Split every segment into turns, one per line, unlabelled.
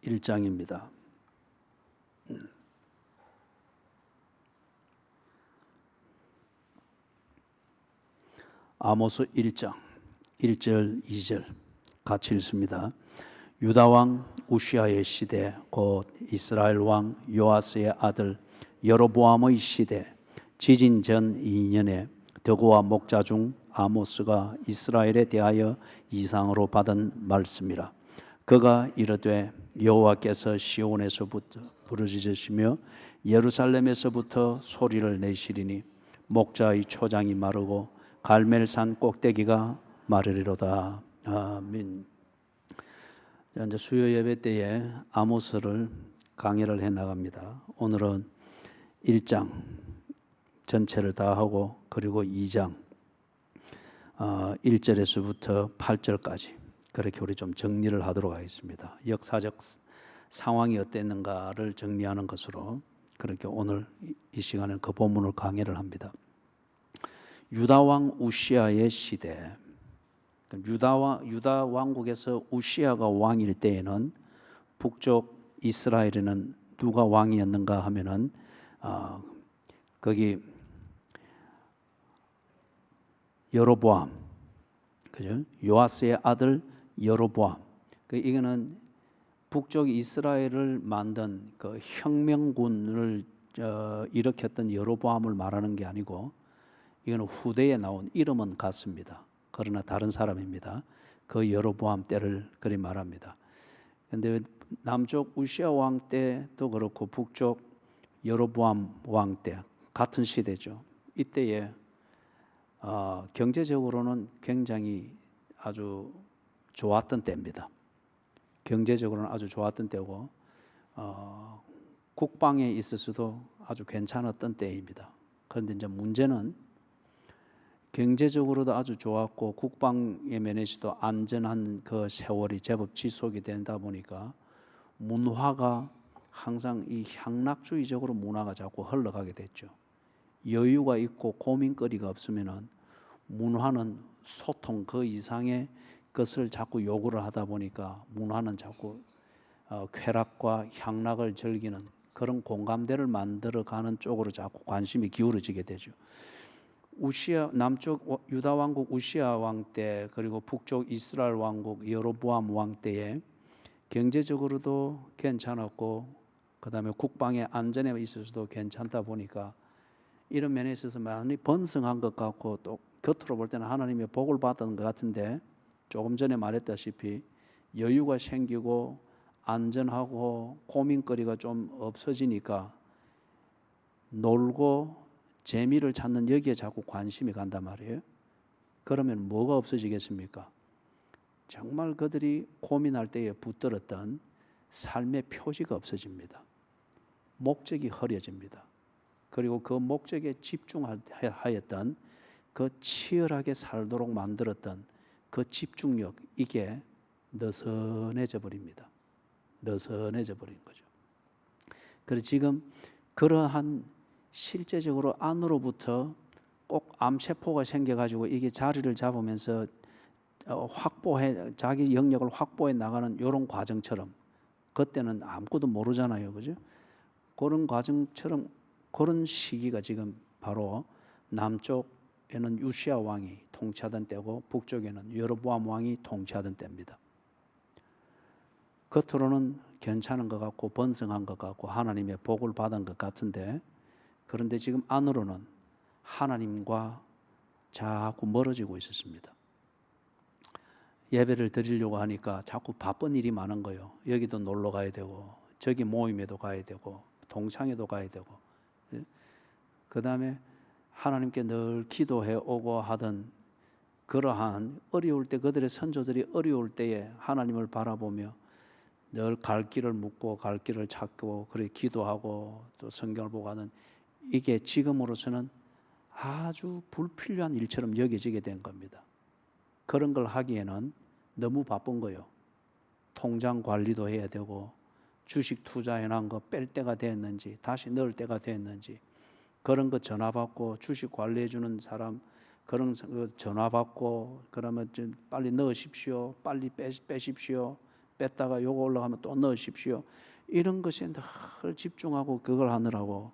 1장입니다. 아모스 1장 1절 2절 같이 읽습니다. 유다 왕 우시아의 시대 곧 이스라엘 왕 요아스의 아들 여로보암의 시대 지진 전 2년에 덕우와 목자 중 아모스가 이스라엘에 대하여 이상으로 받은 말씀이라. 그가 이르되 여호와께서 시온에서부터 부르짖으시며 예루살렘에서부터 소리를 내시리니 목자의 초장이 마르고 갈멜산 꼭대기가 마르리로다. 아멘. 이제 수요 예배 때에 아모스를 강의를 해 나갑니다. 오늘은 1장 전체를 다 하고 그리고 2장 1절에서부터 8절까지 그렇게 우리 좀 정리를 하도록 하겠습니다. 역사적 상황이 어땠는가를 정리하는 것으로 그렇게 오늘 이 시간에 그 본문을 강의를 합니다. 유다 왕 우시아의 시대. 유다 왕국에서 우시아가 왕일 때에는 북쪽 이스라엘에는 누가 왕이었는가 하면은 거기 여로보암, 그죠? 요아스의 아들 여로보암. 이거는 북쪽 이스라엘을 만든 그 혁명군을 일으켰던 여로보암을 말하는 게 아니고, 이거는 후대에 나온 이름은 같습니다. 그러나 다른 사람입니다. 그 여로보암 때를 그리 말합니다. 그런데 남쪽 우시아 왕 때도 그렇고 북쪽 여로보암 왕 때 같은 시대죠. 이때에 경제적으로는 굉장히 아주 좋았던 때입니다. 경제적으로는 아주 좋았던 때고 국방에 있어서도 아주 괜찮았던 때입니다. 그런데 이제 문제는 경제적으로도 아주 좋았고 국방의 면에서도 안전한 그 세월이 제법 지속이 된다 보니까 문화가 항상 이 향락주의적으로 문화가 자꾸 흘러가게 됐죠. 여유가 있고 고민거리가 없으면은 문화는 소통 그 이상의 것을 자꾸 요구를 하다 보니까 문화는 자꾸 쾌락과 향락을 즐기는 그런 공감대를 만들어가는 쪽으로 자꾸 관심이 기울어지게 되죠. 우시아 남쪽 유다 왕국 우시아 왕 때 그리고 북쪽 이스라엘 왕국 여로보암 왕 때에 경제적으로도 괜찮았고 그다음에 국방의 안전에 있어서도 괜찮다 보니까 이런 면에 있어서 많이 번성한 것 같고 또 겉으로 볼 때는 하나님의 복을 받은 것 같은데 조금 전에 말했다시피 여유가 생기고 안전하고 고민거리가 좀 없어지니까 놀고 재미를 찾는 여기에 자꾸 관심이 간단 말이에요. 그러면 뭐가 없어지겠습니까? 정말 그들이 고민할 때에 붙들었던 삶의 표지가 없어집니다. 목적이 흐려집니다. 그리고 그 목적에 집중하였던 그 치열하게 살도록 만들었던 그 집중력 이게 느슨해져 버립니다. 느슨해져 버린 거죠. 그래서 지금 그러한 실제적으로 안으로부터 꼭 암세포가 생겨가지고 이게 자리를 잡으면서 자기 영역을 확보해 나가는 이런 과정처럼 그때는 아무것도 모르잖아요, 그죠? 그런 과정처럼 그런 시기가 지금 바로 남쪽에는 우시아 왕이 통치하던 때고 북쪽에는 여로보암 왕이 통치하던 때입니다. 겉으로는 괜찮은 것 같고 번성한 것 같고 하나님의 복을 받은 것 같은데 그런데 지금 안으로는 하나님과 자꾸 멀어지고 있었습니다. 예배를 드리려고 하니까 자꾸 바쁜 일이 많은 거예요. 여기도 놀러 가야 되고 저기 모임에도 가야 되고 동창회도 가야 되고 그 다음에 하나님께 늘 기도해 오고 하던 그러한 어려울 때 그들의 선조들이 어려울 때에 하나님을 바라보며 늘 갈 길을 묻고 갈 길을 찾고 그렇게 기도하고 또 성경을 보고 하는 이게 지금으로서는 아주 불필요한 일처럼 여겨지게 된 겁니다. 그런 걸 하기에는 너무 바쁜 거예요. 통장 관리도 해야 되고 주식 투자해놓은 거 뺄 때가 됐는지 다시 넣을 때가 됐는지 그런 거 전화 받고 주식 관리해 주는 사람 그런 거 전화 받고 그러면 좀 빨리 넣으십시오. 빨리 빼십시오. 뺐다가 요거 올라가면 또 넣으십시오. 이런 것에 늘 집중하고 그걸 하느라고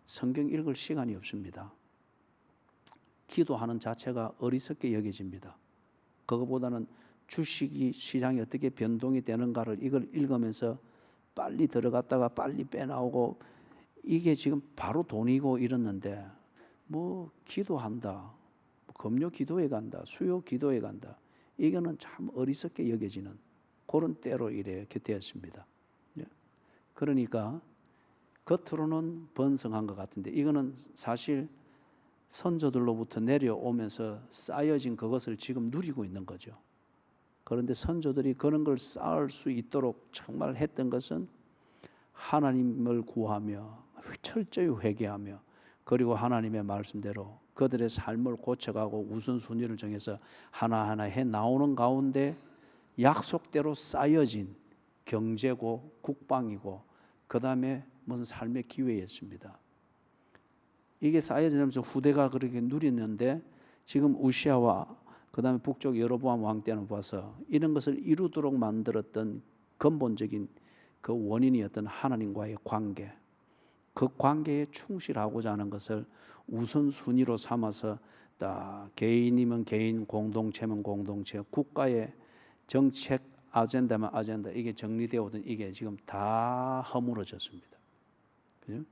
성경 읽을 시간이 없습니다. 기도하는 자체가 어리석게 여겨집니다. 그거보다는 주식이 시장이 어떻게 변동이 되는가를 이걸 읽으면서 빨리 들어갔다가 빨리 빼나오고, 이게 지금 바로 돈이고 이랬는데 뭐 기도한다, 금요 기도회 간다, 수요 기도회 간다, 이거는 참 어리석게 여겨지는 그런 때로 이래 되었습니다. 그러니까 겉으로는 번성한 것 같은데 이거는 사실 선조들로부터 내려오면서 쌓여진 그것을 지금 누리고 있는 거죠. 그런데 선조들이 그런 걸 쌓을 수 있도록 정말 했던 것은 하나님을 구하며 철저히 회개하며, 그리고 하나님의 말씀대로 그들의 삶을 고쳐가고 우선순위를 정해서 하나하나 해 나오는 가운데 약속대로 쌓여진 경제고 국방이고 그 다음에 무슨 삶의 기회였습니다. 이게 쌓여지면서 후대가 그렇게 누리는데, 지금 우시아와 그 다음에 북쪽 여로보암 왕 때는 봐서 이런 것을 이루도록 만들었던 근본적인 그 원인이었던 하나님과의 관계, 그 관계에 충실하고자 하는 것을 우선순위로 삼아서 개인이면 개인, 공동체면 공동체, 국가의 정책 아젠다면 아젠다, 이게 정리되어 오던 이게 지금 다 허물어졌습니다. 그죠?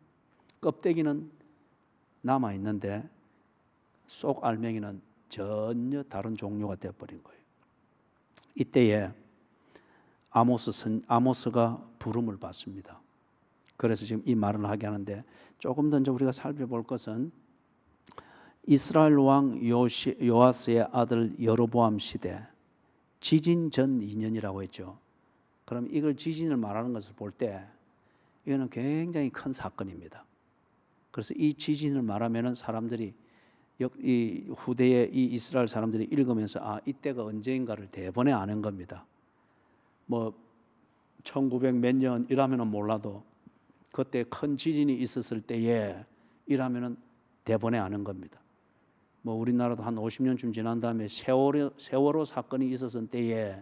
껍데기는 남아 있는데 속 알맹이는 전혀 다른 종류가 되어버린 거예요. 이때에 아모스가 부름을 받습니다. 그래서 지금 이 말을 하게 하는데, 조금 더 우리가 살펴볼 것은 이스라엘 왕 요아스의 아들 여로보암 시대, 지진 전 2년이라고 했죠. 그럼 이걸 지진을 말하는 것을 볼 때 이거는 굉장히 큰 사건입니다. 그래서 이 지진을 말하면은 사람들이 이 후대의 이 이스라엘 사람들이 읽으면서 이때가 언제인가를 대번에 아는 겁니다. 뭐 1900 몇 년이라면은 몰라도 그때 큰 지진이 있었을 때에 이라면은 대번에 아는 겁니다. 뭐 우리나라도 한 50년쯤 지난 다음에 세월호 사건이 있었을 때에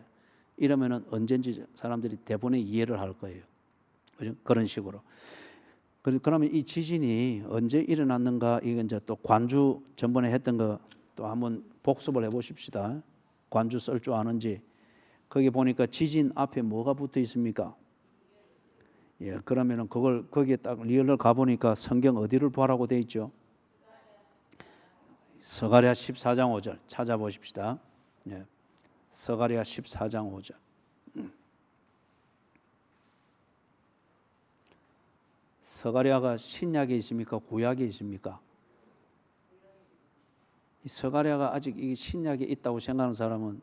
이러면은 언젠지 사람들이 대번에 이해를 할 거예요. 그죠? 그런 식으로. 그러면 이 지진이 언제 일어났는가, 이건 이제 또 관주 전번에 했던 거 또 한번 복습을 해보십시다. 관주 쓸 줄 아는지. 거기 보니까 지진 앞에 뭐가 붙어 있습니까? 예, 그러면은 그걸 거기에 딱 리얼을 가보니까 성경 어디를 보라고 돼 있죠? 스가랴 14장 5절 찾아보십시다. 예, 스가랴 14장 5절. 스가랴가 신약에 있습니까? 구약에 있습니까? 이 스가랴가 아직 이 신약에 있다고 생각하는 사람은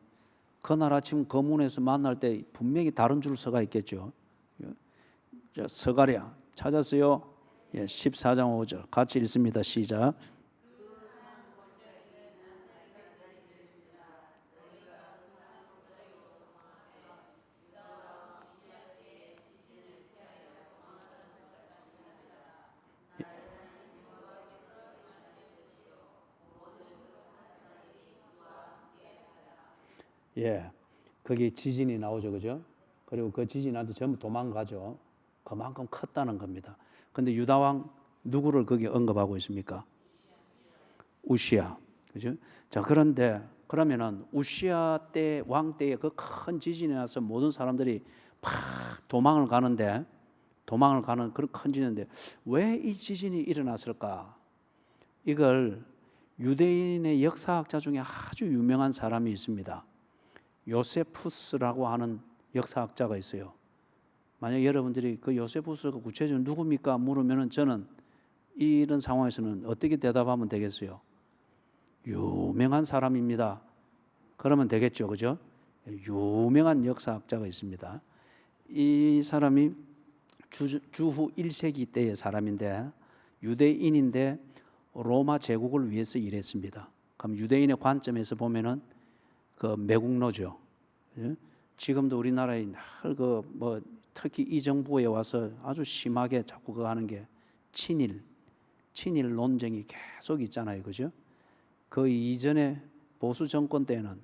그날 아침 거문에서 만날 때 분명히 다른 줄서가 있겠죠. 스가랴 찾았어요? 예, 14장 5절 같이 읽습니다. 시작. 예, 거기 지진이 나오죠, 그죠? 그리고 그 지진한테 전부 도망가죠. 그만큼 컸다는 겁니다. 근데 유다 왕 누구를 거기 언급하고 있습니까? 우시야, 그죠? 자, 그런데 그러면은 우시야 때 왕 때에 그 큰 지진이 나서 모든 사람들이 팍 도망을 가는 그런 큰 지진인데 왜 이 지진이 일어났을까? 이걸 유대인의 역사학자 중에 아주 유명한 사람이 있습니다. 요세푸스라고 하는 역사학자가 있어요. 만약 여러분들이 그 요세푸스가 구체적으로 누굽니까 물으면은 저는 이런 상황에서는 어떻게 대답하면 되겠어요? 유명한 사람입니다. 그러면 되겠죠, 그죠? 유명한 역사학자가 있습니다. 이 사람이 주후 1세기 때의 사람인데 유대인인데 로마 제국을 위해서 일했습니다. 그럼 유대인의 관점에서 보면은 그 매국노죠. 지금도 우리나라에 늘 특히 이 정부에 와서 아주 심하게 자꾸 그거 하는 게 친일 논쟁이 계속 있잖아요, 그죠? 그 이전에 보수 정권 때는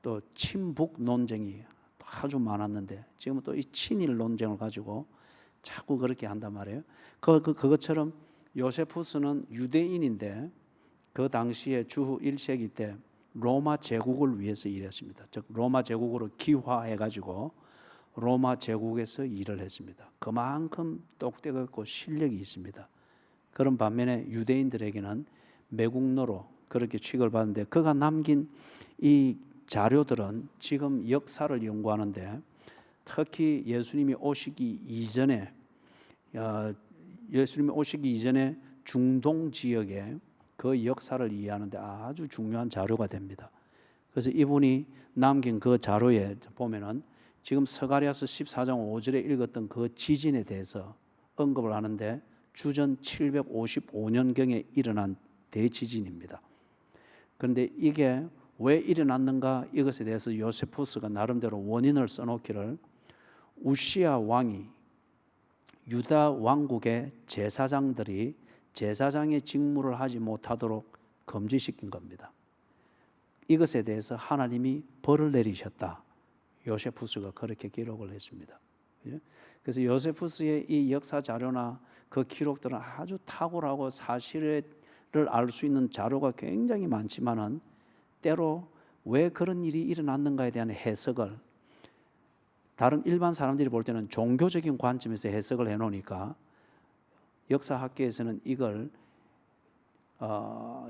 또 친북 논쟁이 아주 많았는데 지금은 또 이 친일 논쟁을 가지고 자꾸 그렇게 한단 말이에요. 그것처럼 요세푸스는 유대인인데 그 당시에 주 1세기 때 로마 제국을 위해서 일했습니다. 즉 로마 제국으로 기화해가지고 로마 제국에서 일을 했습니다. 그만큼 똑똑했고 실력이 있습니다. 그런 반면에 유대인들에게는 매국노로 그렇게 취급을 받는데 그가 남긴 이 자료들은 지금 역사를 연구하는데 특히 예수님이 오시기 이전에 중동 지역의 그 역사를 이해하는데 아주 중요한 자료가 됩니다. 그래서 이분이 남긴 그 자료에 보면은 지금 스가랴서 14장 5절에 읽었던 그 지진에 대해서 언급을 하는데 주전 755년경에 일어난 대지진입니다. 그런데 이게 왜 일어났는가 이것에 대해서 요세푸스가 나름대로 원인을 써놓기를 우시야 왕이 유다 왕국의 제사장들이 제사장의 직무를 하지 못하도록 금지시킨 겁니다. 이것에 대해서 하나님이 벌을 내리셨다. 요세푸스가 그렇게 기록을 했습니다. 그래서 요세푸스의 이 역사 자료나 그 기록들은 아주 탁월하고 사실을 알 수 있는 자료가 굉장히 많지만은 때로 왜 그런 일이 일어났는가에 대한 해석을 다른 일반 사람들이 볼 때는 종교적인 관점에서 해석을 해놓으니까 역사학계에서는 이걸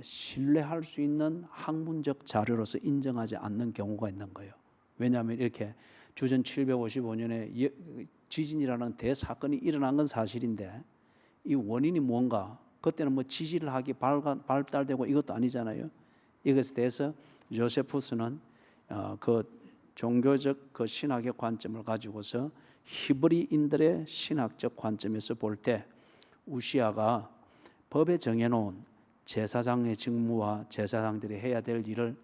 신뢰할 수 있는 학문적 자료로서 인정하지 않는 경우가 있는 거예요. 왜냐하면 이렇게 주전 755년에 지진이라는 대사건이 일어난 건 사실인데 이 원인이 뭔가 그때는 뭐 지질을 하기 발달되고 이것도 아니잖아요. 이것에 대해서 요세푸스는 그 종교적 그 신학의 관점을 가지고서 히브리인들의 신학적 관점에서 볼 때 우시아가 법에 정해놓은 제사장의 직무와 제사장들이 해야 될 일을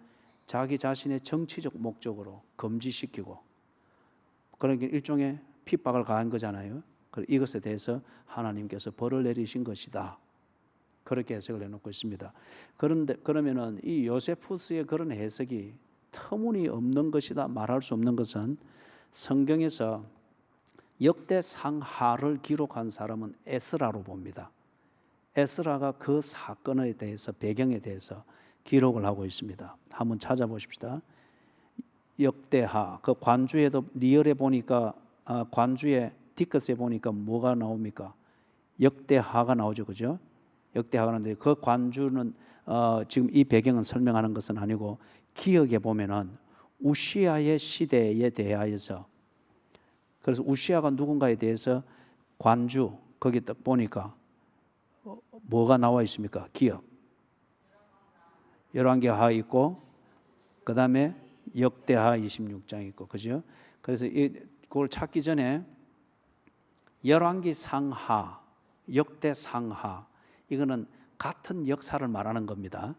자기 자신의 정치적 목적으로 금지시키고 그러니까 일종의 핍박을 가한 거잖아요. 이것에 대해서 하나님께서 벌을 내리신 것이다. 그렇게 해석을 해놓고 있습니다. 그런데 그러면은 이 요세푸스의 그런 해석이 터무니없는 것이다 말할 수 없는 것은 성경에서 역대상하를 기록한 사람은 에스라로 봅니다. 에스라가 그 사건에 대해서 배경에 대해서 기록을 하고 있습니다. 한번 찾아보십시다. 역대하 그 관주에도 리얼에 보니까 관주에 디커스에 보니까 뭐가 나옵니까? 역대하가 나오죠, 그죠? 역대하가 나오는데 그 관주는 지금 이 배경은 설명하는 것은 아니고 기억에 보면은 우시아의 시대에 대하여서 그래서 우시아가 누군가에 대해서 관주 거기 딱 보니까 뭐가 나와 있습니까? 기억 열왕기하 있고 그 다음에 역대하 26장 있고 그죠? 그래서 그걸 찾기 전에 열왕기 상하 역대 상하 이거는 같은 역사를 말하는 겁니다.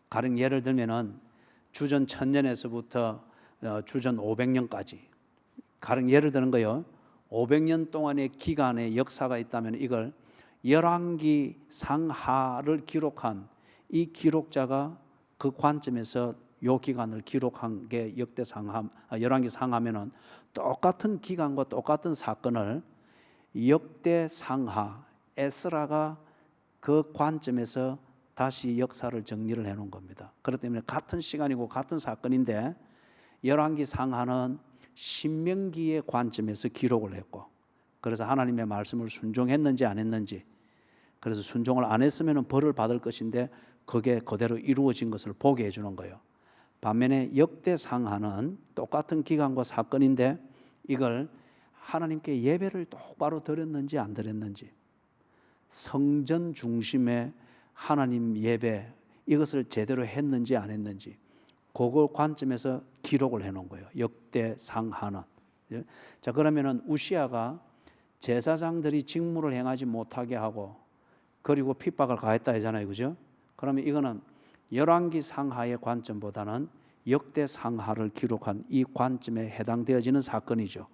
가령 예를 들면은 주전 1000년에서부터 주전 500년까지 가령 예를 드는 거요. 500년 동안의 기간의 역사가 있다면 이걸 열왕기 상하를 기록한 이 기록자가 그 관점에서 요 기간을 기록한 게 열왕기 상하면은 똑같은 기간과 똑같은 사건을 역대 상하 에스라가 그 관점에서 다시 역사를 정리를 해놓은 겁니다. 그렇기 때문에 같은 시간이고 같은 사건인데 열왕기 상하는 신명기의 관점에서 기록을 했고 그래서 하나님의 말씀을 순종했는지 안 했는지 그래서 순종을 안 했으면 벌을 받을 것인데 그게 그대로 이루어진 것을 보게 해주는 거예요. 반면에 역대 상하는 똑같은 기간과 사건인데 이걸 하나님께 예배를 똑바로 드렸는지 안 드렸는지 성전 중심의 하나님 예배 이것을 제대로 했는지 안 했는지 그걸 관점에서 기록을 해놓은 거예요. 역대 상하는. 자 그러면은 우시아가 제사장들이 직무를 행하지 못하게 하고 그리고 핍박을 가했다 하잖아요, 그죠? 그러면 이거는 열왕기 상하의 관점보다는 역대 상하를 기록한 이 관점에 해당되어지는 사건이죠.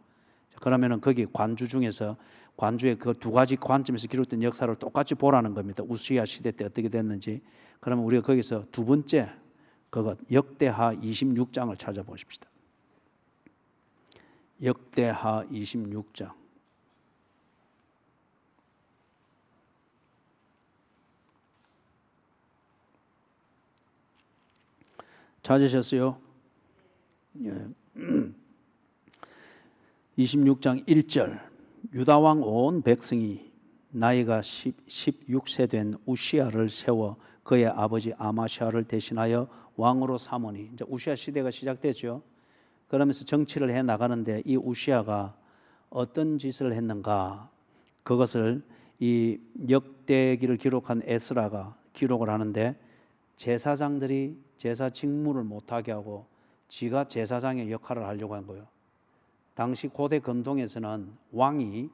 자, 그러면은 거기 관주 중에서 관주의 그 두 가지 관점에서 기록된 역사를 똑같이 보라는 겁니다. 우시아 시대 때 어떻게 됐는지. 그러면 우리가 거기서 두 번째 그것 역대하 26장을 찾아보십시다. 역대하 26장. 찾으셨어요? 예. 26장 1절. 유다왕 온 백성이 나이가 16세 된 우시야를 세워 그의 아버지 아마시아를 대신하여 왕으로 삼으니, 이제 우시야 시대가 시작되죠. 그러면서 정치를 해 나가는데 이 우시야가 어떤 짓을 했는가, 그것을 이 역대기를 기록한 에스라가 기록을 하는데, 제사장들이 제사 직무를 못하게 하고 지가 제사장의 역할을 하려고 한 거예요. 당시 고대 근동에서는 왕이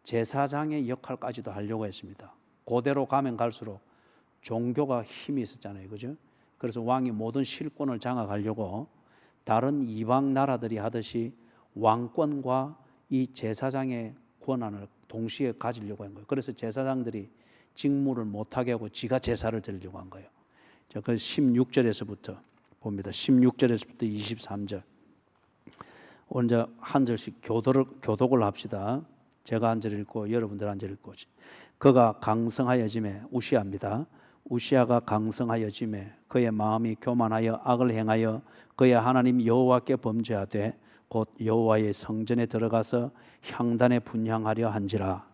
제사장의 역할까지도 하려고 했습니다. 고대로 가면 갈수록 종교가 힘이 있었잖아요, 그죠? 그래서 왕이 모든 실권을 장악하려고 다른 이방 나라들이 하듯이 왕권과 이 제사장의 권한을 동시에 가지려고 한 거예요. 그래서 제사장들이 직무를 못하게 하고 지가 제사를 드리려고 한 거예요. 자, 그 16절에서부터 봅니다. 16절에서부터 23절. 오늘 한 절씩 교독을 합시다. 제가 한 절 읽고 여러분들 한 절 읽고. 그가 강성하여짐에, 우시야입니다. 우시야가 강성하여짐에 그의 마음이 교만하여 악을 행하여 그의 하나님 여호와께 범죄하되 곧 여호와의 성전에 들어가서 향단에 분향하려 한지라.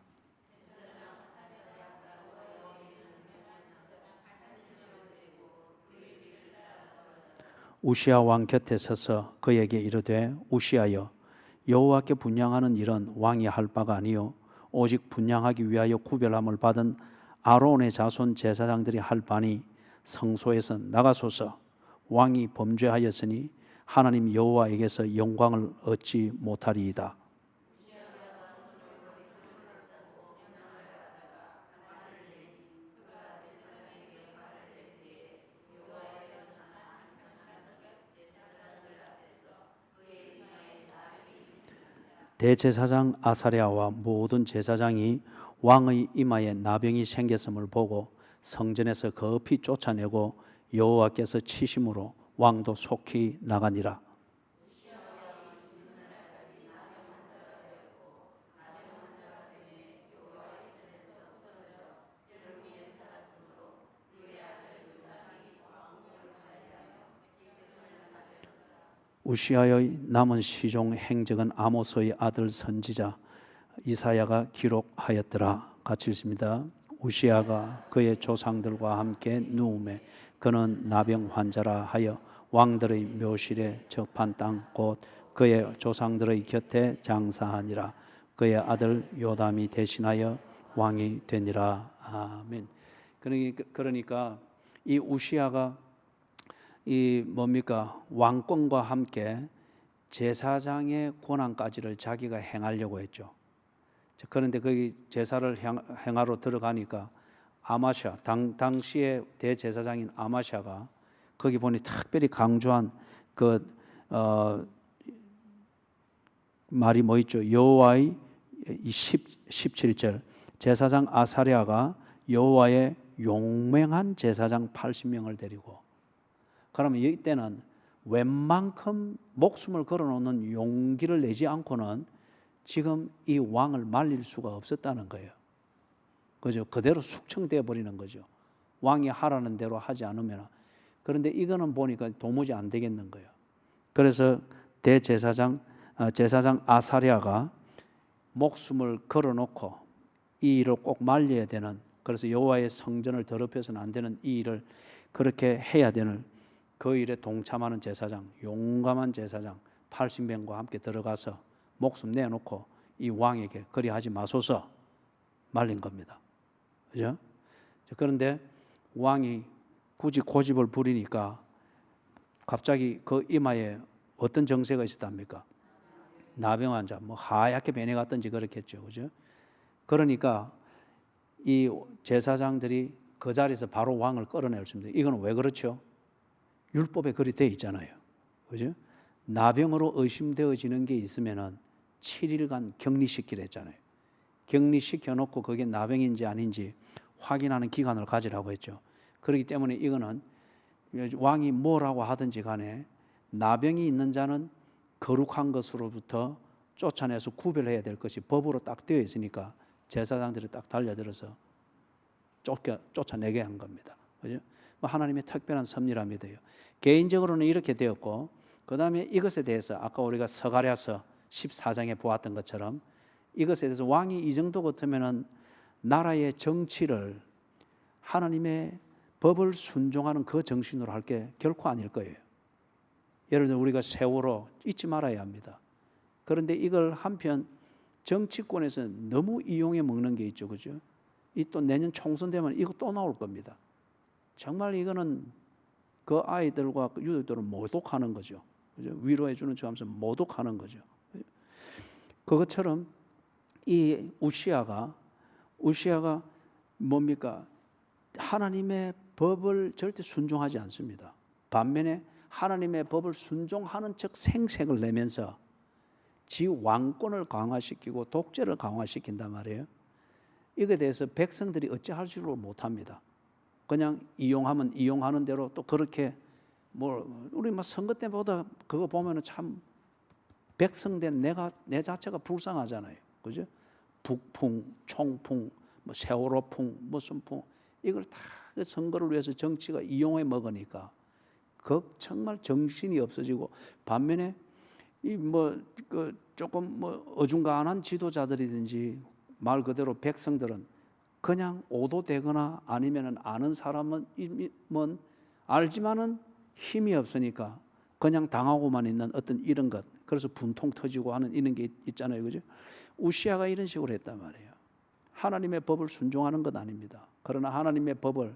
우시야 왕 곁에 서서 그에게 이르되, 우시야여, 여호와께 분향하는 일은 왕이 할 바가 아니요 오직 분향하기 위하여 구별함을 받은 아론의 자손 제사장들이 할 바니 성소에서 나가소서. 왕이 범죄하였으니 하나님 여호와에게서 영광을 얻지 못하리이다. 대제사장 아사랴와 모든 제사장이 왕의 이마에 나병이 생겼음을 보고 성전에서 급히 쫓아내고 여호와께서 치심으로 왕도 속히 나가니라. 우시야의 남은 시종 행적은 아모스의 아들 선지자 이사야가 기록하였더라. 같이 읽습니다. 우시야가 그의 조상들과 함께 누우매 그는 나병 환자라 하여 왕들의 묘실에 접한 땅 곧 그의 조상들의 곁에 장사하니라. 그의 아들 요담이 대신하여 왕이 되니라. 아멘. 그러니까 이 우시야가 이 뭡니까? 왕권과 함께 제사장의 권한까지를 자기가 행하려고 했죠. 그런데 거기 제사를 행하러 들어가니까 아마샤, 당시의 대제사장인 아마샤가 거기 보니 특별히 강조한 그 말이 뭐 있죠? 여호와의 17절 제사장 아사랴가 여호와의 용맹한 제사장 80명을 데리고, 그러면 이때는 웬만큼 목숨을 걸어놓는 용기를 내지 않고는 지금 이 왕을 말릴 수가 없었다는 거예요. 그죠? 그대로 숙청되어 버리는 거죠. 왕이 하라는 대로 하지 않으면. 그런데 이거는 보니까 도무지 안 되겠는 거예요. 그래서 제사장 아사랴가 목숨을 걸어놓고 이 일을 꼭 말려야 되는, 그래서 여호와의 성전을 더럽혀서는 안 되는 이 일을 그렇게 해야 되는 그 일에 동참하는 제사장, 용감한 제사장 80명과 함께 들어가서 목숨 내놓고 이 왕에게 그리하지 마소서 말린 겁니다. 그죠? 그런데 왕이 굳이 고집을 부리니까 갑자기 그 이마에 어떤 정세가 있었답니까? 나병 환자, 뭐 하얗게 변해갔던지 그렇겠죠. 그죠? 그러니까 이 제사장들이 그 자리에서 바로 왕을 끌어낼 수 있습니다. 이건 왜 그렇죠? 율법에 그리 돼 있잖아요. 그죠? 나병으로 의심되어지는 게 있으면은 7일간 격리시키라 했잖아요. 격리시켜 놓고 그게 나병인지 아닌지 확인하는 기간을 가지라고 했죠. 그렇기 때문에 이거는 왕이 뭐라고 하든지 간에 나병이 있는 자는 거룩한 것으로부터 쫓아내서 구별해야 될 것이 법으로 딱 되어 있으니까 제사장들이 딱 달려들어서 쫓아내게 한 겁니다. 그죠? 하나님의 특별한 섭리라 믿어요. 개인적으로는 이렇게 되었고, 그 다음에 이것에 대해서 아까 우리가 스가랴서 14장에 보았던 것처럼 이것에 대해서 왕이 이 정도 같으면은 나라의 정치를 하나님의 법을 순종하는 그 정신으로 할 게 결코 아닐 거예요. 예를 들어 우리가 세월호 잊지 말아야 합니다. 그런데 이걸 한편 정치권에서 너무 이용해 먹는 게 있죠, 그죠? 이 또 내년 총선 되면 이거 또 나올 겁니다. 정말 이거는 그 아이들과 그 유족들을 모독하는 거죠. 그죠? 위로해 주는 척하면서 모독하는 거죠. 그것처럼 이 우시아가 뭡니까? 하나님의 법을 절대 순종하지 않습니다. 반면에 하나님의 법을 순종하는 척 생색을 내면서 지 왕권을 강화시키고 독재를 강화시킨단 말이에요. 이거에 대해서 백성들이 어찌할 줄을 못합니다. 그냥 이용하면 이용하는 대로 또 그렇게 우리 선거 때보다 그거 보면은 참 백성된 내 자체가 불쌍하잖아요, 그죠? 북풍, 총풍, 세월호풍, 무슨 풍 이걸 다 선거를 위해서 정치가 이용해 먹으니까 정말 정신이 없어지고 반면에 조금 어중간한 지도자들이든지 말 그대로 백성들은 그냥 오도되거나 아니면은 아는 사람은 알지만은 힘이 없으니까 그냥 당하고만 있는 어떤 이런 것, 그래서 분통 터지고 하는 이런 게 있잖아요, 그죠? 우시아가 이런 식으로 했단 말이에요. 하나님의 법을 순종하는 것 아닙니다. 그러나 하나님의 법을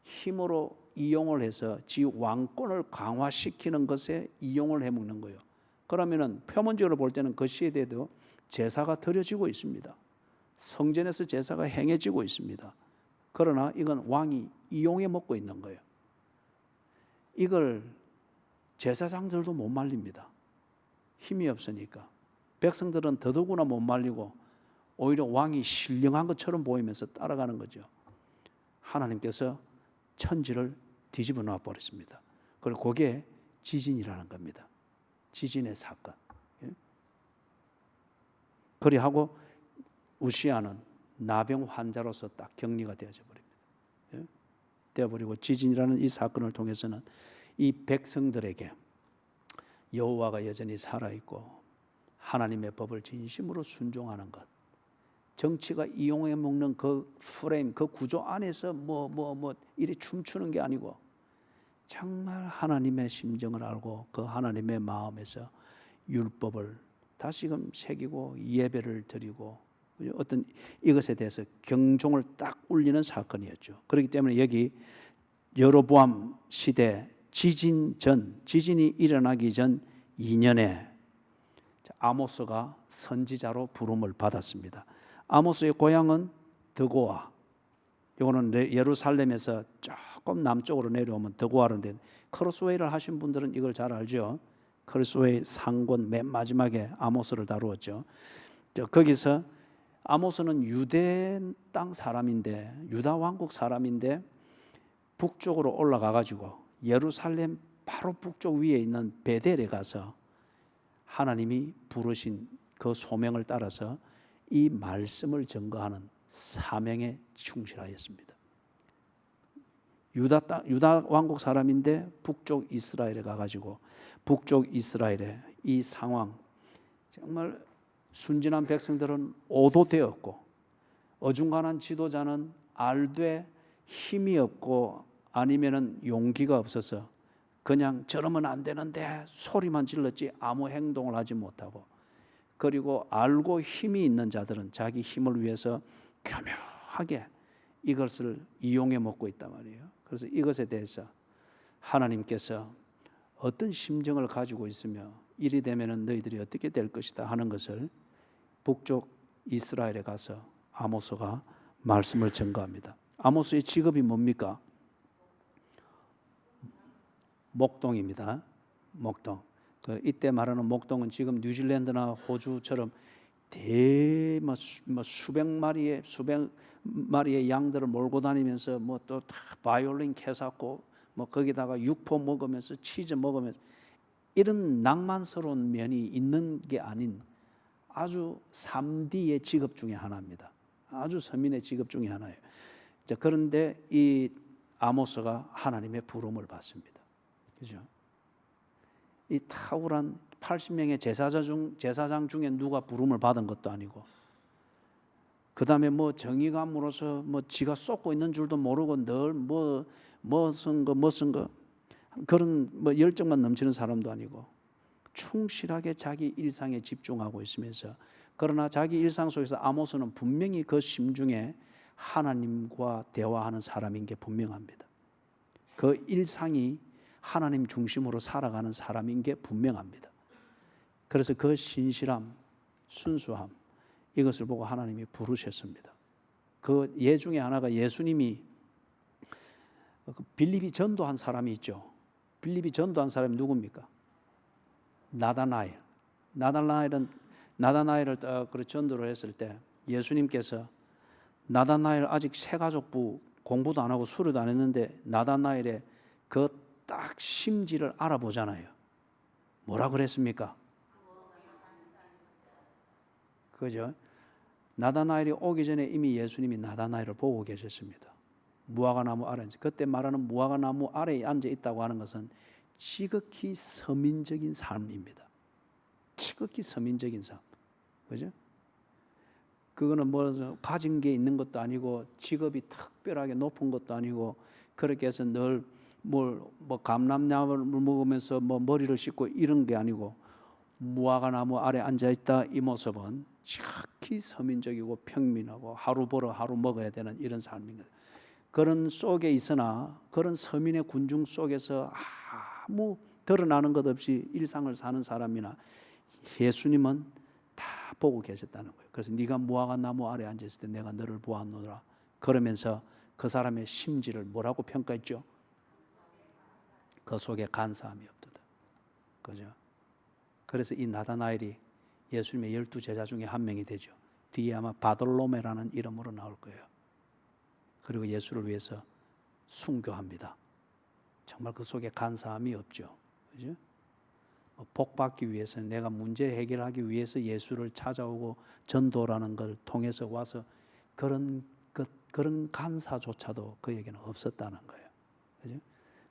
힘으로 이용을 해서 지 왕권을 강화시키는 것에 이용을 해먹는 거예요. 그러면은 표면적으로 볼 때는 그 시대에도 제사가 드려지고 있습니다. 성전에서 제사가 행해지고 있습니다. 그러나 이건 왕이 이용해 먹고 있는 거예요. 이걸 제사장들도 못 말립니다. 힘이 없으니까. 백성들은 더더구나 못 말리고 오히려 왕이 신령한 것처럼 보이면서 따라가는 거죠. 하나님께서 천지를 뒤집어 놔 버렸습니다. 그리고 그게 지진이라는 겁니다. 지진의 사건. 그리하고 우시아는 나병 환자로서 딱 격리가 되어져 버립니다. 되어버리고 지진이라는 이 사건을 통해서는 이 백성들에게 여호와가 여전히 살아있고 하나님의 법을 진심으로 순종하는 것, 정치가 이용해 먹는 그 프레임, 그 구조 안에서 이리 춤추는 게 아니고 정말 하나님의 심정을 알고 그 하나님의 마음에서 율법을 다시금 새기고 예배를 드리고 어떤 이것에 대해서 경종을 딱 울리는 사건이었죠. 그렇기 때문에 여기 여로보암 시대 지진이 일어나기 전 2년에 아모스가 선지자로 부름을 받았습니다. 아모스의 고향은 드고아. 이거는 예루살렘에서 조금 남쪽으로 내려오면 드고아인데 크로스웨이를 하신 분들은 이걸 잘 알죠. 크로스웨이 상권 맨 마지막에 아모스를 다루었죠. 거기서 아모스는 유대 땅 사람인데 유다 왕국 사람인데 북쪽으로 올라가 가지고 예루살렘 바로 북쪽 위에 있는 베델에 가서 하나님이 부르신 그 소명을 따라서 이 말씀을 증거하는 사명에 충실하였습니다. 유다 왕국 사람인데 북쪽 이스라엘에 가가지고 북쪽 이스라엘의 이 상황, 정말 순진한 백성들은 오도되었고 어중간한 지도자는 알되 힘이 없고 아니면은 용기가 없어서 그냥 저러면 안 되는데 소리만 질렀지 아무 행동을 하지 못하고, 그리고 알고 힘이 있는 자들은 자기 힘을 위해서 교묘하게 이것을 이용해 먹고 있단 말이에요. 그래서 이것에 대해서 하나님께서 어떤 심정을 가지고 있으며 이리 되면은 너희들이 어떻게 될 것이다 하는 것을 북쪽 이스라엘에 가서 아모스가 말씀을 전가합니다. 아모스의 직업이 뭡니까? 목동입니다. 목동. 이때 말하는 목동은 지금 뉴질랜드나 호주처럼 수백 마리의 양들을 몰고 다니면서 또 다 바이올린 캐사고 거기다가 육포 먹으면서 치즈 먹으면서 이런 낭만스러운 면이 있는 게 아닌 아주 3D의 직업 중에 하나입니다. 아주 서민의 직업 중에 하나예요. 자, 그런데 이 아모스가 하나님의 부름을 받습니다. 그죠? 이 탁월한 80명의 제사장 중에 누가 부름을 받은 것도 아니고, 그 다음에 뭐 정의감으로서 뭐 지가 쏟고 있는 줄도 모르고 늘 뭐 쓴 거 그런 뭐 열정만 넘치는 사람도 아니고, 충실하게 자기 일상에 집중하고 있으면서, 그러나 자기 일상 속에서 아모스는 분명히 그 심중에 하나님과 대화하는 사람인 게 분명합니다. 그 일상이 하나님 중심으로 살아가는 사람인 게 분명합니다. 그래서 그 신실함, 순수함, 이것을 보고 하나님이 부르셨습니다. 그 예 중에 하나가 예수님이 빌립이 전도한 사람이 있죠. 빌립이 전도한 사람이 누굽니까? 나다나엘. 나다나엘을 전도를 했을 때 예수님께서 나다나엘 아직 새가족부 공부도 안 하고 수료도 안 했는데 나다나엘의 그 딱 심지를 알아보잖아요. 뭐라 그랬습니까? 그죠? 나다나엘이 오기 전에 이미 예수님이 나다나엘을 보고 계셨습니다. 무화과나무 아래, 그때 말하는 무화과나무 아래에 앉아 있다고 하는 것은 지극히 서민적인 삶입니다. 지극히 서민적인 삶, 그죠? 그거는 뭐 가진 게 있는 것도 아니고 직업이 특별하게 높은 것도 아니고, 그렇게 해서 늘 뭐 감람나무를 먹으면서 뭐 머리를 씻고 이런 게 아니고, 무화과나무 아래 앉아 있다, 이 모습은 지극히 서민적이고 평민하고 하루 벌어 하루 먹어야 되는 이런 삶인 거예요. 그런 속에 있으나 그런 서민의 군중 속에서 아무 드러나는 것 없이 일상을 사는 사람이나 예수님은 다 보고 계셨다는 거예요. 그래서 네가 무화과나무 아래 앉았을 때 내가 너를 보았노라. 그러면서 그 사람의 심지를 뭐라고 평가했죠? 그 속에 간사함이 없도다. 그죠? 그래서 이 나다나엘이 예수님의 12 제자 중에 한 명이 되죠. 뒤에 아마 바돌로메라는 이름으로 나올 거예요. 그리고 예수를 위해서 순교합니다. 정말 그 속에 간사함이 없죠. 그죠? 복 받기 위해서, 내가 문제 해결하기 위해서 예수를 찾아오고 전도라는 걸 통해서 와서 그런 간사조차도 그에게는 없었다는 거예요. 그죠?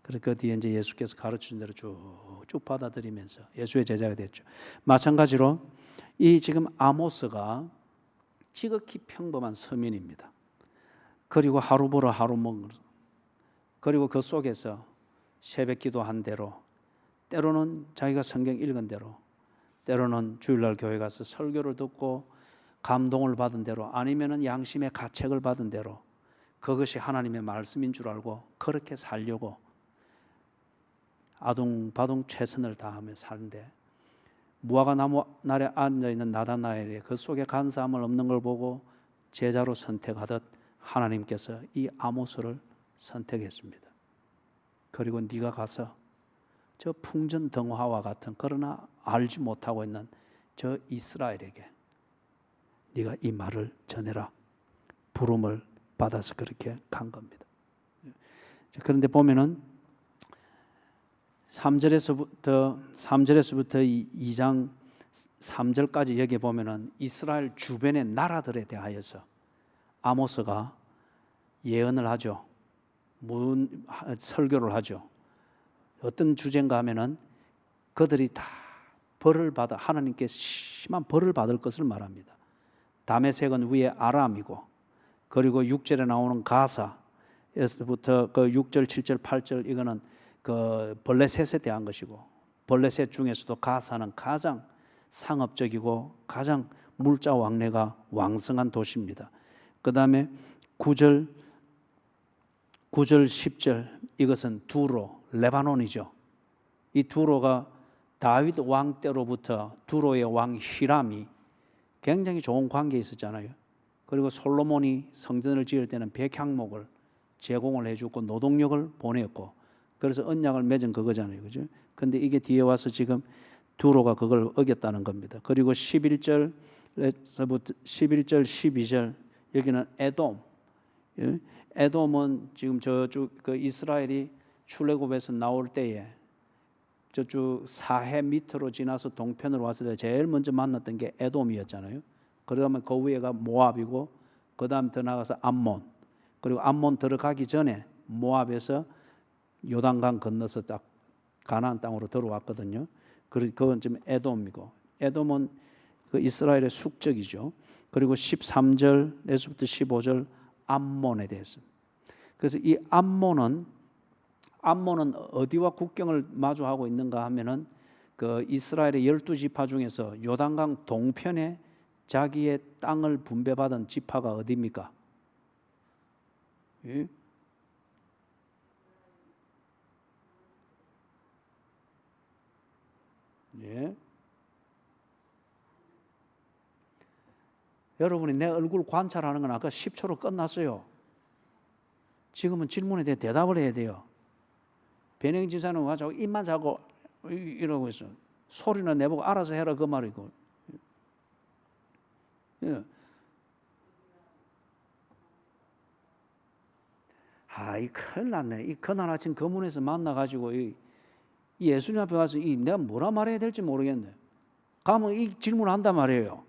그래서 그 뒤에 이제 예수께서 가르치신 대로 쭉 받아들이면서 예수의 제자가 됐죠. 마찬가지로 이 지금 아모스가 지극히 평범한 서민입니다. 그리고 하루 벌어 하루 먹는, 그리고 그 속에서 새벽 기도한 대로, 때로는 자기가 성경 읽은 대로, 때로는 주일날 교회 가서 설교를 듣고 감동을 받은 대로, 아니면은 양심의 가책을 받은 대로 그것이 하나님의 말씀인 줄 알고 그렇게 살려고 아둥바둥 최선을 다하며 사는데, 무화과나무 아래 앉아있는 나다나엘이 그 속에 간사함을 없는 걸 보고 제자로 선택하듯 하나님께서 이 아모스를 선택했습니다. 그리고 네가 가서 저 풍전등화와 같은, 그러나 알지 못하고 있는 저 이스라엘에게 네가 이 말을 전해라. 부름을 받아서 그렇게 간 겁니다. 그런데 보면은 3절에서부터 2장 3절까지 여기 보면은 이스라엘 주변의 나라들에 대하여서 아모스가 예언을 하죠. 설교를 하죠. 어떤 주제인가 하면은 그들이 다 벌을 받아, 하나님께 심한 벌을 받을 것을 말합니다. 다메섹은 위에 아람이고, 그리고 6절에 나오는 가사에서부터 그 6절, 7절, 8절 이거는 그 블레셋에 대한 것이고, 블레셋 중에서도 가사는 가장 상업적이고 가장 물자 왕래가 왕성한 도시입니다. 그 다음에 9절, 10절 이것은 두로, 레바논이죠. 이 두로가 다윗 왕 때로부터 두로의 왕 히람이 굉장히 좋은 관계에 있었잖아요. 그리고 솔로몬이 성전을 지을 때는 백향목을 제공을 해주고 노동력을 보냈고, 그래서 언약을 맺은 그거잖아요. 그죠? 근데 이게 뒤에 와서 지금 두로가 그걸 어겼다는 겁니다. 그리고 11절에서부터 11절, 12절 여기는 에돔. 에돔은 지금 저쪽 그 이스라엘이 출애굽에서 나올 때에 저쪽 사해 밑으로 지나서 동편으로 왔을 때 제일 먼저 만났던 게 에돔이었잖아요. 그러면 그 위에가 모압이고 그 다음 더 나가서 암몬, 그리고 암몬 들어가기 전에 모압에서 요단강 건너서 딱 가나안 땅으로 들어왔거든요. 그건 지금 에돔이고, 에돔은 그 이스라엘의 숙적이죠. 그리고 13절에서부터 15절 암몬에 대해서. 그래서 이 암몬은 어디와 국경을 마주하고 있는가 하면은 그 이스라엘의 12지파 중에서 요단강 동편에 자기의 땅을 분배받은 지파가 어디입니까? 예? 예? 여러분이 내 얼굴 관찰하는 건 아까 10초로 끝났어요. 지금은 질문에 대해 대답을 해야 돼요. 변영 지사는 와서 입만 자고 이러고 있어. 소리는 내보고 알아서 해라 그 말이고. 예. 이 큰일 났네. 이 그날 아침 검문에서 만나가지고 이 예수님 앞에 가서 내가 뭐라 말해야 될지 모르겠네. 가면 이 질문을 한단 말이에요.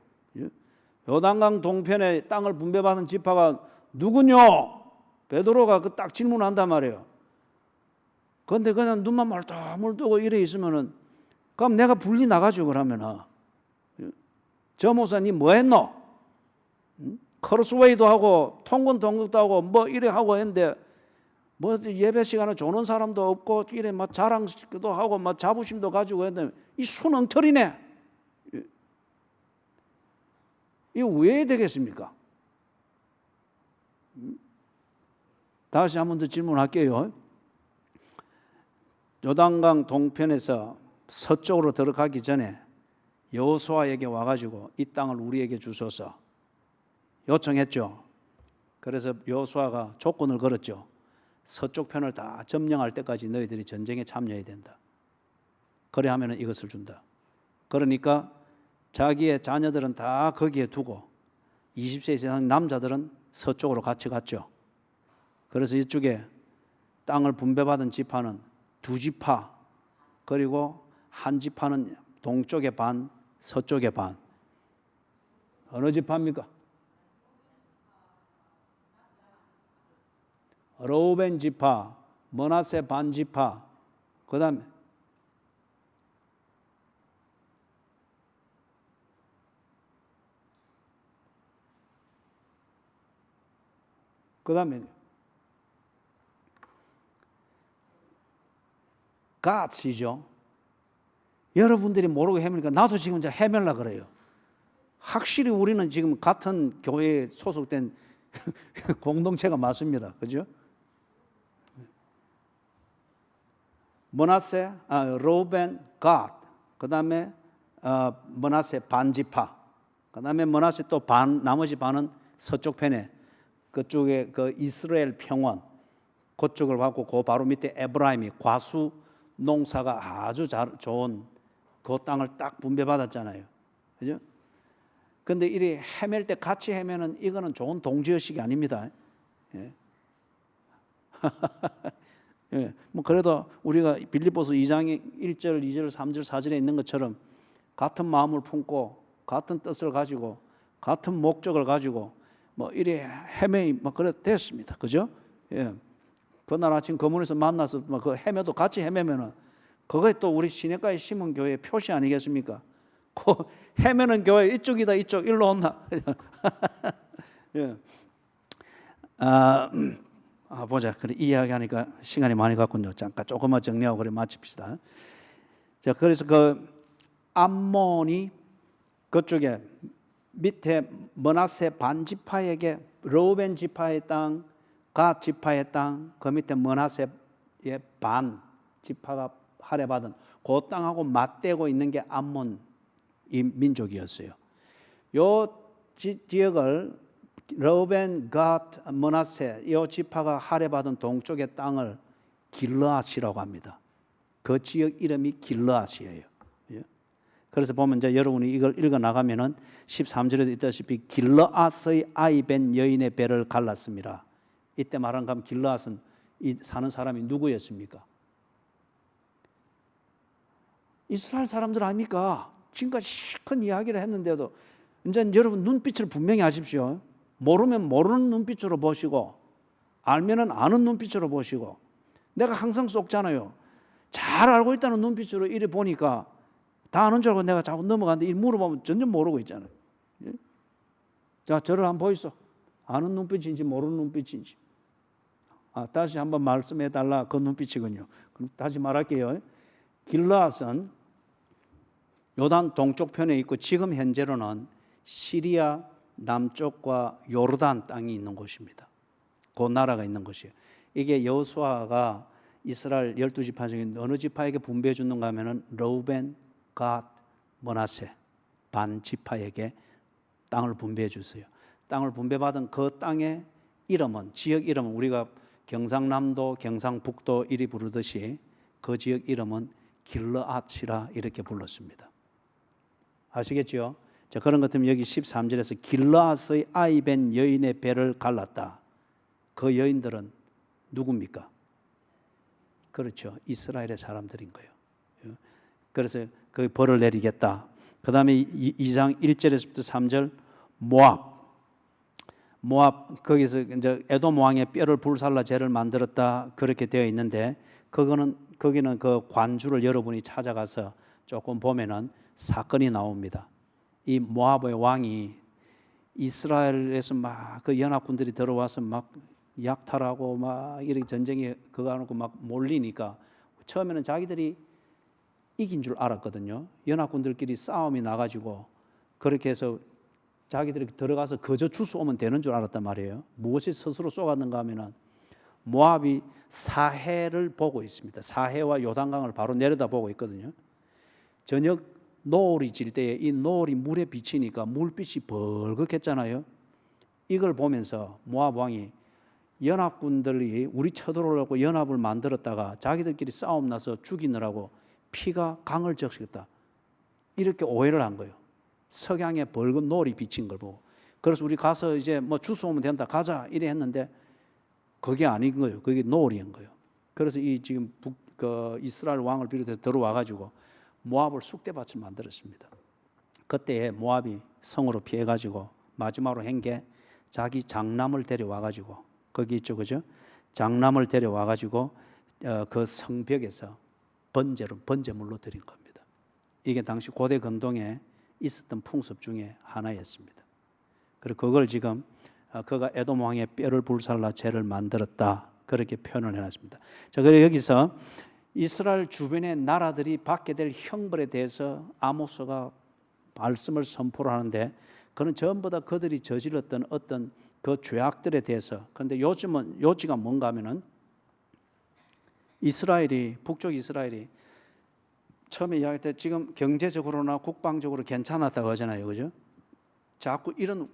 요단강 동편에 땅을 분배받은 지파가 누구뇨? 베드로가 그 딱 질문을 한단 말이에요. 그런데 그냥 눈만 멀뚱멀뚱하고 이래 있으면은, 그럼 내가 분리 나가지고 그러면은, 저 목사님 뭐 했노? 커스웨이도 하고 통근 동극도 하고 뭐 이래 하고 했는데 뭐 예배 시간에 조는 사람도 없고 이래 막 자랑도 하고 막 자부심도 가지고 했는데 이 순엉터리네. 이거 왜 되겠습니까? 다시 한 번 더 질문할게요. 요단강 동편에서 서쪽으로 들어가기 전에 여호수아에게 와가지고 이 땅을 우리에게 주소서 요청했죠. 그래서 여호수아가 조건을 걸었죠. 서쪽 편을 다 점령할 때까지 너희들이 전쟁에 참여해야 된다. 그래 하면 이것을 준다. 그러니까 자기의 자녀들은 다 거기에 두고 20세 이상 남자들은 서쪽으로 같이 갔죠. 그래서 이쪽에 땅을 분배받은 지파는 2지파, 그리고 한 지파는 동쪽의 반, 서쪽의 반. 어느 지파입니까? 르우벤 지파, 므낫세 반 지파, 그 다음에 갓이죠. 여러분들이 모르고 헤매니까 나도 지금 이제 헤매려고 그래요. 확실히 우리는 지금 같은 교회에 소속된 공동체가 맞습니다. 그죠? 므낫세, 르우벤, 갓, 그 다음에 므낫세 반지파, 그 다음에 므낫세 또 반, 나머지 반은 서쪽 편에 그쪽에 그 이스라엘 평원 그쪽을 받고 그 바로 밑에 에브라임이 과수 농사가 아주 좋은 그 땅을 딱 분배받았잖아요. 그죠? 근데 이리 헤맬 때 같이 헤매는 이거는 좋은 동지의식이 아닙니다. 예. 예. 뭐 그래도 우리가 빌립보서 2장 1절, 2절, 3절, 4절에 있는 것처럼 같은 마음을 품고 같은 뜻을 가지고 같은 목적을 가지고 뭐 이리 헤매 뭐 그래 됐습니다. 그죠? 예. 그날 아침 거문에서 만나서 뭐 그 헤매도 같이 헤매면은 그게 또 우리 시내가에 심은 교회의 표시 아니겠습니까? 그 헤매는 교회 이쪽이다 이쪽 일로 온나. 예. 보자. 그래 이야기하니까 시간이 많이 갔군요. 잠깐 조금만 정리하고 그래 마칩시다. 자, 그래서 그 암몬이 그쪽에 밑에 므낫세 반지파에게 르우벤 지파의 땅, 갓 지파의 땅, 그 밑에 므낫세의 반 지파가 할애받은 그 땅하고 맞대고 있는 게 암몬 이 민족이었어요. 요 지역을 르우벤, 갓, 므낫세 이 지파가 할애받은 동쪽의 땅을 길르앗이라고 합니다. 그 지역 이름이 길르앗이에요. 그래서 보면 이제 여러분이 이걸 읽어 나가면은 13절에도 있다시피 길르앗의 아이벤 여인의 배를 갈랐습니다. 이때 말한 감 길르앗은 이 사는 사람이 누구였습니까? 이스라엘 사람들 아닙니까? 지금까지 큰 이야기를 했는데도 이제 여러분 눈빛을 분명히 하십시오. 모르면 모르는 눈빛으로 보시고 알면은 아는 눈빛으로 보시고. 내가 항상 속잖아요. 잘 알고 있다는 눈빛으로 이래 보니까 다 아는 줄 알고 내가 자꾸 넘어가는데 이 물어보면 전혀 모르고 있잖아요. 자, 저를 한번 보이소. 아는 눈빛인지 모르는 눈빛인지. 다시 한번 말씀해 달라. 그 눈빛이군요. 그럼 다시 말할게요. 길르앗은 요단 동쪽 편에 있고 지금 현재로는 시리아 남쪽과 요르단 땅이 있는 곳입니다. 그 나라가 있는 곳이에요. 이게 여호수아가 이스라엘 12지파 중에 어느 지파에게 분배해 주는가 하면은 르우벤, 갓, 므낫세 반 지파에게 땅을 분배해 주세요. 땅을 분배받은 그 땅의 이름은, 지역 이름은 우리가 경상남도, 경상북도 이리 부르듯이 그 지역 이름은 길르앗이라 이렇게 불렀습니다. 아시겠죠? 자, 그런 것 같으면 여기 13절에서 길르앗의 아이벤 여인의 배를 갈랐다. 그 여인들은 누굽니까? 그렇죠. 이스라엘의 사람들인 거예요. 그래서 그 벌을 내리겠다. 그 다음에 2장 1절에서부터 3절 모압 거기서 이제 에돔 왕의 뼈를 불살라 제를 만들었다 그렇게 되어 있는데 거기는 그 관주를 여러분이 찾아가서 조금 보면은 사건이 나옵니다. 이 모압의 왕이 이스라엘에서 막 그 연합군들이 들어와서 막 약탈하고 막 이렇게 전쟁에 그거 하고 막 몰리니까 처음에는 자기들이 이긴 줄 알았거든요. 연합군들끼리 싸움이 나가지고 그렇게 해서 자기들이 들어가서 거저 주워오면 되는 줄 알았단 말이에요. 무엇이 스스로 쏘았는가 하면은 모압이 사해를 보고 있습니다. 사해와 요단강을 바로 내려다보고 있거든요. 저녁 노을이 질 때에 이 노을이 물에 비치니까 물빛이 벌겋겠잖아요. 이걸 보면서 모압 왕이 연합군들이 우리 쳐들어오려고 연합을 만들었다가 자기들끼리 싸움 나서 죽이느라고 피가 강을 적시겠다. 이렇게 오해를 한 거예요. 석양에 벌겋은 노을이 비친 걸 보고. 그래서 우리 가서 이제 뭐 주워오면 된다. 가자. 이래 했는데 그게 아닌 거예요. 그게 노을인 거예요. 그래서 이 지금 이스라엘 왕을 비롯해서 들어와가지고 모압을 쑥대밭을 만들었습니다. 그때 모압이 성으로 피해가지고 마지막으로 한 게 자기 장남을 데려와가지고 거기 있죠, 그죠? 장남을 데려와가지고 그 성벽에서 번제물로 드린 겁니다. 이게 당시 고대 근동에 있었던 풍습 중에 하나였습니다. 그리고 그걸 지금 그가 에돔 왕의 뼈를 불살라 제를 만들었다 그렇게 표현을 해놨습니다. 자, 그리고 여기서 이스라엘 주변의 나라들이 받게 될 형벌에 대해서 아모스가 말씀을 선포를 하는데 그는 전부 다 그들이 저질렀던 어떤 그 죄악들에 대해서. 그런데 요지가 뭔가 하면은 북쪽 이스라엘이 처음에 이야기할 때 지금 경제적으로나 국방적으로 괜찮았다고 하잖아요, 그죠? 자꾸 이런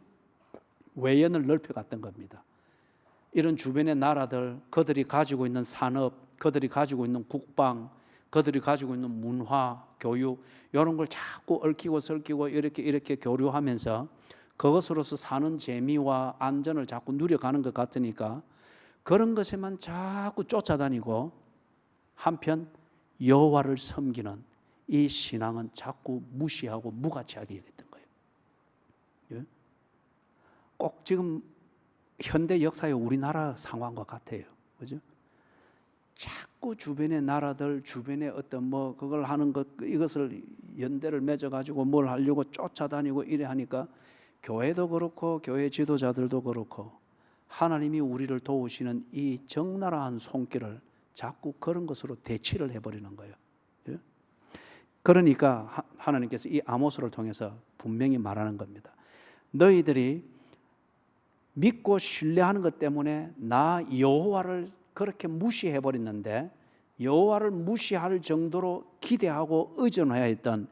외연을 넓혀갔던 겁니다. 이런 주변의 나라들, 그들이 가지고 있는 산업, 그들이 가지고 있는 국방, 그들이 가지고 있는 문화, 교육 이런 걸 자꾸 얽히고 설키고 이렇게 교류하면서 그것으로서 사는 재미와 안전을 자꾸 누려가는 것 같으니까 그런 것에만 자꾸 쫓아다니고 한편 여호와를 섬기는 이 신앙은 자꾸 무시하고 무가치하게 여겼던 거예요. 예? 꼭 지금 현대 역사의 우리나라 상황과 같아요. 그죠? 자꾸 주변의 나라들, 주변의 어떤 뭐 그걸 하는 것, 이것을 연대를 맺어가지고 뭘 하려고 쫓아다니고 이래 하니까 교회도 그렇고 교회 지도자들도 그렇고 하나님이 우리를 도우시는 이 적나라한 손길을 자꾸 그런 것으로 대치를 해버리는 거예요. 예? 그러니까 하나님께서 이 아모스를 통해서 분명히 말하는 겁니다. 너희들이 믿고 신뢰하는 것 때문에 나 여호와를 그렇게 무시해버렸는데 여호와를 무시할 정도로 기대하고 의존해야 했던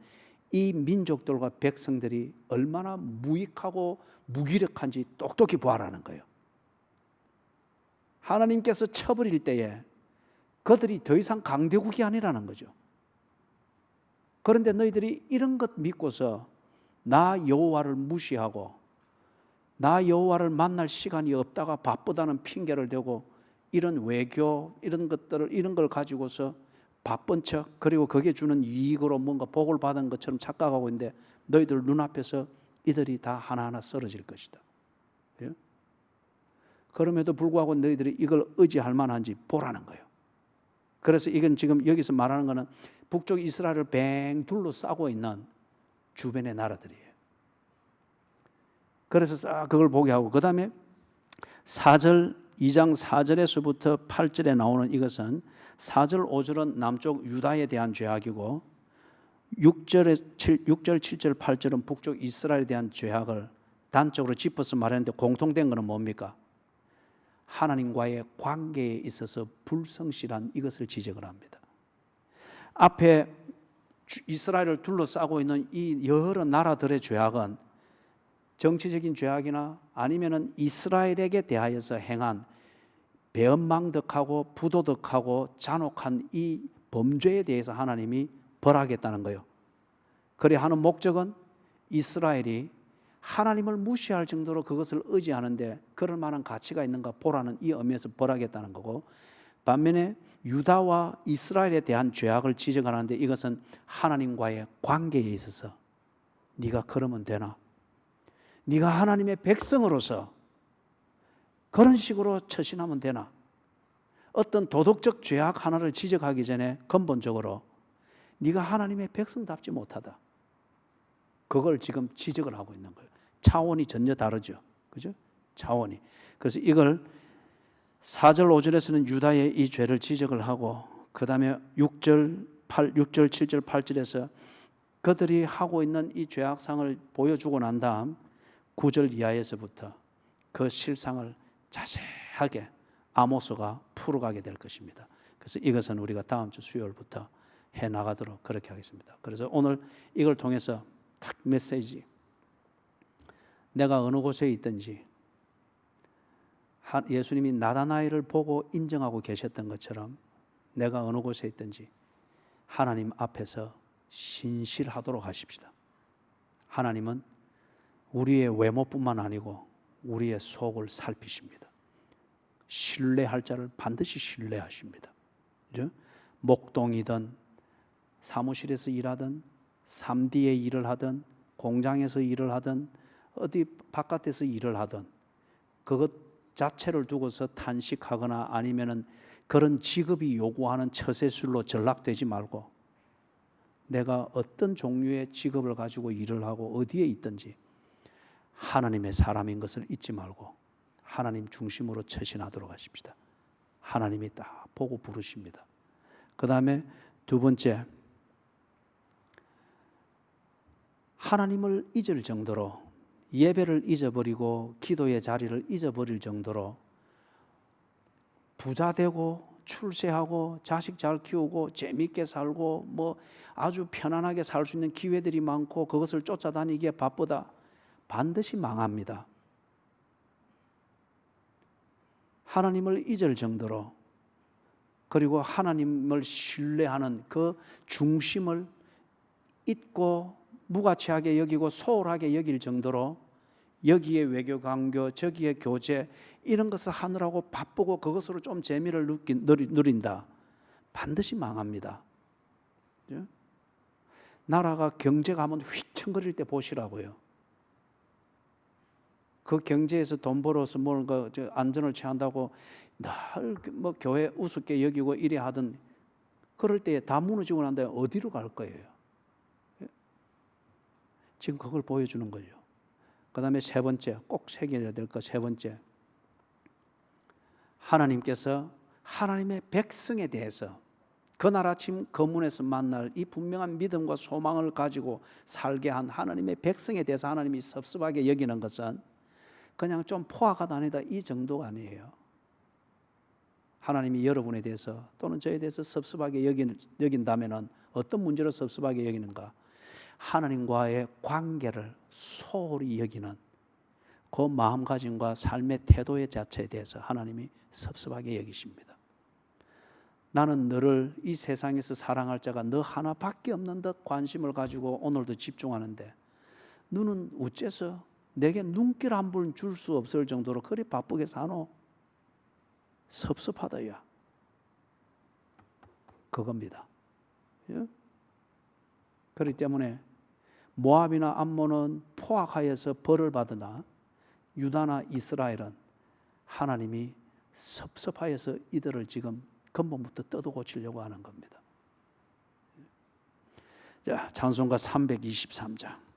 이 민족들과 백성들이 얼마나 무익하고 무기력한지 똑똑히 보아라는 거예요. 하나님께서 쳐버릴 때에 그들이 더 이상 강대국이 아니라는 거죠. 그런데 너희들이 이런 것 믿고서 나 여호와를 무시하고 나 여호와를 만날 시간이 없다가 바쁘다는 핑계를 대고 이런 외교 이런 걸 가지고서 바쁜 척, 그리고 그게 주는 이익으로 뭔가 복을 받은 것처럼 착각하고 있는데 너희들 눈앞에서 이들이 다 하나하나 쓰러질 것이다. 예? 그럼에도 불구하고 너희들이 이걸 의지할 만한지 보라는 거예요. 그래서 이건 지금 여기서 말하는 거는 북쪽 이스라엘을 뱅 둘러싸고 있는 주변의 나라들이에요. 그래서 싹 그걸 보게 하고, 그 다음에 2장 4절에서부터 8절에 나오는 이것은 4절 5절은 남쪽 유다에 대한 죄악이고 6절 7절 8절은 북쪽 이스라엘에 대한 죄악을 단적으로 짚어서 말했는데, 공통된 것은 뭡니까? 하나님과의 관계에 있어서 불성실한 이것을 지적을 합니다. 앞에 이스라엘을 둘러싸고 있는 이 여러 나라들의 죄악은 정치적인 죄악이나 아니면은 이스라엘에게 대하여서 행한 배은망덕하고 부도덕하고 잔혹한 이 범죄에 대해서 하나님이 벌하겠다는 거예요. 그래 하는 목적은 이스라엘이 하나님을 무시할 정도로 그것을 의지하는데 그럴 만한 가치가 있는가 보라는 이 의미에서 벌하겠다는 거고, 반면에 유다와 이스라엘에 대한 죄악을 지적하는데 이것은 하나님과의 관계에 있어서 네가 그러면 되나? 네가 하나님의 백성으로서 그런 식으로 처신하면 되나? 어떤 도덕적 죄악 하나를 지적하기 전에 근본적으로 네가 하나님의 백성답지 못하다, 그걸 지금 지적을 하고 있는 거예요. 차원이 전혀 다르죠. 그죠? 차원이. 그래서 이걸 4절 5절에서는 유다의 이 죄를 지적을 하고, 그 다음에 6절 7절 8절에서 그들이 하고 있는 이 죄악상을 보여주고 난 다음 9절 이하에서부터 그 실상을 자세하게 아모스가 풀어가게 될 것입니다. 그래서 이것은 우리가 다음 주 수요일부터 해나가도록 그렇게 하겠습니다. 그래서 오늘 이걸 통해서 딱 메시지, 내가 어느 곳에 있든지 예수님이 나다나엘을 보고 인정하고 계셨던 것처럼 내가 어느 곳에 있든지 하나님 앞에서 신실하도록 하십시다. 하나님은 우리의 외모뿐만 아니고 우리의 속을 살피십니다. 신뢰할 자를 반드시 신뢰하십니다. 그죠? 목동이든 사무실에서 일하든 3D에 일을 하든 공장에서 일을 하든 어디 바깥에서 일을 하든 그것 자체를 두고서 탄식하거나 아니면은 그런 직업이 요구하는 처세술로 전락되지 말고, 내가 어떤 종류의 직업을 가지고 일을 하고 어디에 있든지 하나님의 사람인 것을 잊지 말고 하나님 중심으로 처신하도록 하십시다. 하나님이 딱 보고 부르십니다. 그 다음에 두 번째, 하나님을 잊을 정도로, 예배를 잊어버리고 기도의 자리를 잊어버릴 정도로 부자 되고 출세하고 자식 잘 키우고 재밌게 살고 뭐 아주 편안하게 살 수 있는 기회들이 많고 그것을 쫓아다니기에 바쁘다, 반드시 망합니다. 하나님을 잊을 정도로, 그리고 하나님을 신뢰하는 그 중심을 잊고 무가치하게 여기고 소홀하게 여길 정도로 여기에 외교 강교, 저기에 교제 이런 것을 하느라고 바쁘고 그것으로 좀 재미를 누린다, 반드시 망합니다. 나라가 경제가 한번 휘청거릴 때 보시라고요. 그 경제에서 돈 벌어서 뭘 안전을 취한다고 늘 뭐 교회 우습게 여기고 이래 하던, 그럴 때 다 무너지고 난 다음에 어디로 갈 거예요? 지금 그걸 보여주는 거예요. 그 다음에 세 번째, 꼭 새겨야 될 것 세 번째, 하나님께서 하나님의 백성에 대해서 그날 아침 거문에서 만날 이 분명한 믿음과 소망을 가지고 살게 한 하나님의 백성에 대해서 하나님이 섭섭하게 여기는 것은 그냥 좀 포화가 다니다 이 정도가 아니에요. 하나님이 여러분에 대해서 또는 저에 대해서 섭섭하게 여긴다면 어떤 문제로 섭섭하게 여기는가? 하나님과의 관계를 소홀히 여기는 그 마음가짐과 삶의 태도의 자체에 대해서 하나님이 섭섭하게 여기십니다. 나는 너를 이 세상에서 사랑할 자가 너 하나밖에 없는 듯 관심을 가지고 오늘도 집중하는데 너는 어째서 내게 눈길 한 번 줄 수 없을 정도로 그리 바쁘게 사노? 섭섭하다야. 그겁니다. 그렇기 때문에 모압이나 암몬은 포악하여서 벌을 받으나 유다나 이스라엘은 하나님이 섭섭하여서 이들을 지금 근본부터 뜯어 고치려고 하는 겁니다. 자, 찬송가 323장.